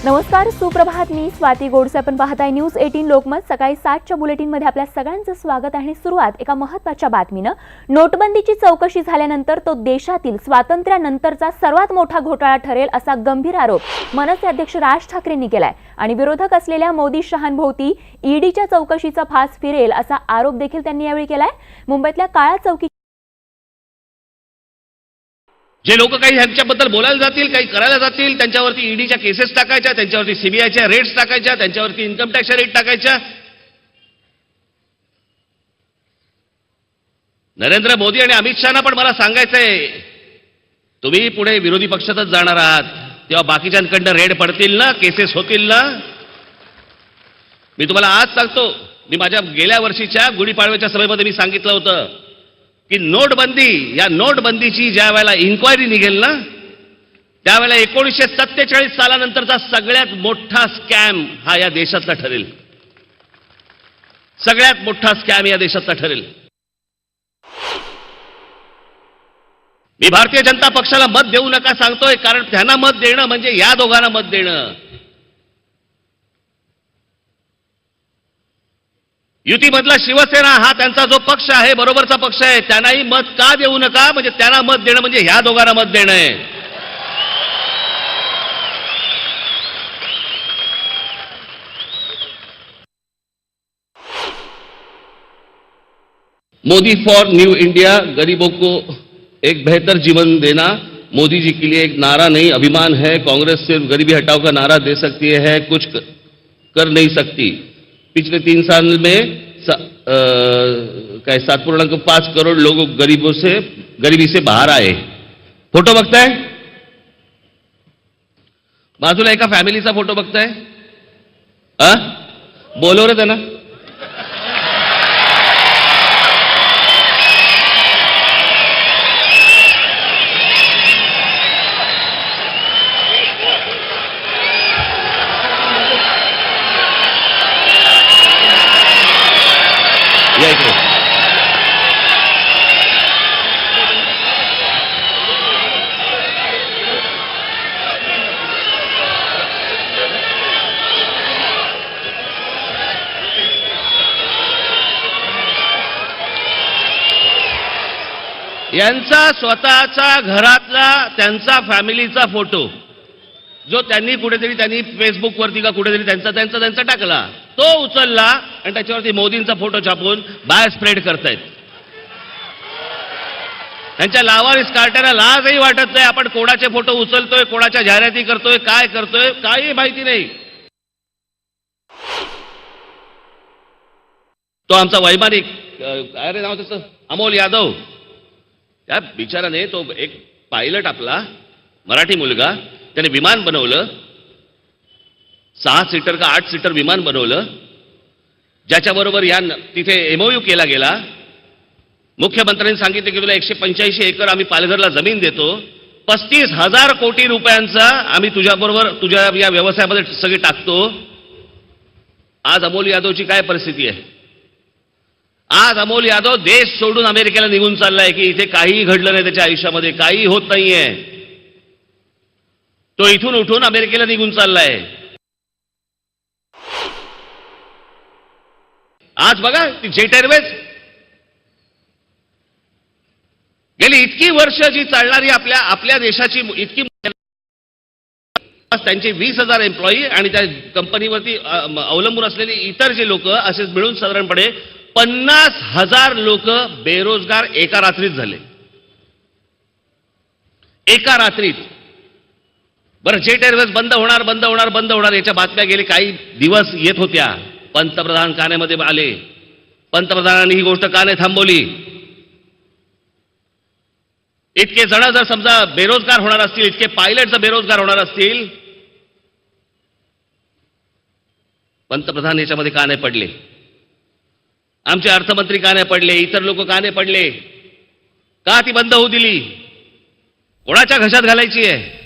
नमस्कार, सुप्रभात. मी स्वाती गोडसे. आपण पाहताय न्यूज 18 लोकमत. सकाळी 7च्या बुलेटिनमध्ये आपल्या सगळ्यांचं स्वागत आहे. सुरुवात एका महत्त्वाच्या बातमीनं. नोटबंदीची चौकशी झाल्यानंतर तो देशातील स्वातंत्र्यानंतरचा सर्वात मोठा घोटाळा ठरेल असा गंभीर आरोप मनसे अध्यक्ष राज ठाकरेंनी केलाय आणि विरोधक असलेल्या मोदी शहांभोवती ईडीच्या चौकशीचा फास फिरेल असा आरोप देखील त्यांनी यावेळी केलाय. मुंबईतल्या काळा चौकी जे लोक काही ह्यांच्याबद्दल बोलायला जातील, काही करायला जातील, त्यांच्यावरती ईडीच्या केसेस टाकायच्या, त्यांच्यावरती सीबीआयच्या रेट्स टाकायच्या, त्यांच्यावरती इन्कम टॅक्सच्या रेट टाकायच्या. नरेंद्र मोदी आणि अमित शहाना पण मला सांगायचंय, तुम्ही पुढे विरोधी पक्षातच जाणार आहात तेव्हा बाकीच्यांकडनं रेड पडतील ना, केसेस होतील ना. मी तुम्हाला आज सांगतो, मी माझ्या गेल्या वर्षीच्या गुढीपाडव्याच्या सभेमध्ये मी सांगितलं होतं की नोटबंदी, या नोटबंदीची ज्या वेळेला इन्क्वायरी निघेल ना, त्यावेळेला 1947 सालानंतरचा सगळ्यात मोठा स्कॅम हा या देशातला ठरेल. सगळ्यात मोठा स्कॅम या देशातला ठरेल. मी भारतीय जनता पक्षाला मत देऊ नका सांगतोय, कारण त्यांना मत देणं म्हणजे या दोघांना मत देणं. युतीमधला शिवसेना हा त्यांचा जो पक्ष आहे, बरोबरचा पक्ष आहे, त्यांनाही मत का देऊ नका, म्हणजे त्यांना मत देणं म्हणजे ह्या दोघांना मत देणं आहे. मोदी फॉर न्यू इंडिया, गरीबों को एक बेहतर जीवन देना मोदी जी के लिए एक नारा नहीं अभिमान है. कांग्रेस सिर्फ गरीबी हटाओ का नारा दे सकती है, कुछ कर नहीं सकती. पिछले 3 साल में 7.5 करोड़ लोग गरीबी से बाहर आए. फोटो बघताय, बाजूला एका फॅमिलीचा फोटो बघताय. बोलव रे त्यांना. यांचा स्वतःचा घरातला, त्यांचा फॅमिलीचा फोटो जो त्यांनी फेसबुकवरती का कुठेतरी त्यांचा टाकला, तो उचलला आणि त्याच्यावरती मोदींचा फोटो छापून बाहेर स्प्रेड करतायत. त्यांच्या लावारिस कार्ट्याला लाजही वाटत नाही. आपण कोणाचे फोटो उचलतोय, कोणाच्या जाहिराती करतोय, काय करतोय, काही माहिती नाही. तो आमचा वैमानिक, काय रे नाव त्याचं, अमोल यादव, त्या बिचाराने, तो एक पायलट आपला मराठी मुलगा, त्याने विमान बनवलं, 6 सीटर का 8 सीटर विमान बनवलं, ज्याच्याबरोबर या तिथे एमओयू केला गेला. मुख्यमंत्र्यांनी सांगितलं की तुला 185 एकर आम्ही पालघरला जमीन देतो, 35,000 कोटी रुपयांचा आम्ही तुझ्या या व्यवसायामध्ये सगळे टाकतो. आज अमोल यादवची काय परिस्थिती आहे? आज अमोल यादव देश सोडून अमेरिकेला निघून चाललाय की इथे काहीही घडलं नाही, त्याच्या आयुष्यामध्ये काही होत नाहीये. तो इथून उठून अमेरिकेला निघून चाललाय. आज बघा, ती जेट एअरवेज गेली इतकी वर्ष जी चालणारी आपल्या देशाची इतकी, त्यांचे 20,000 एम्प्लॉई आणि त्या कंपनीवरती अवलंबून असलेली इतर जे लोक, असे मिळून साधारणपणे 50,000 लोक बेरोजगार एका रात्रीत झाले. एका रात्रीत. बरं, जेट एअरवेज बंद होणार याच्या बातम्या गेले काही दिवस येत होत्या. पंतप्रधान कानेमध्ये आले. पंतप्रधानांनी ही गोष्ट का नाही थांबवली? इतके जण जर समजा बेरोजगार होणार असतील, इतके पायलट जर बेरोजगार होणार असतील, पंतप्रधान याच्यामध्ये का नाही पडले? आमचे अर्थमंत्री का नाही पडले? इतर लोक का नाही पडले? का ती बंद होऊ दिली? कोणाच्या घशात घालायची आहे?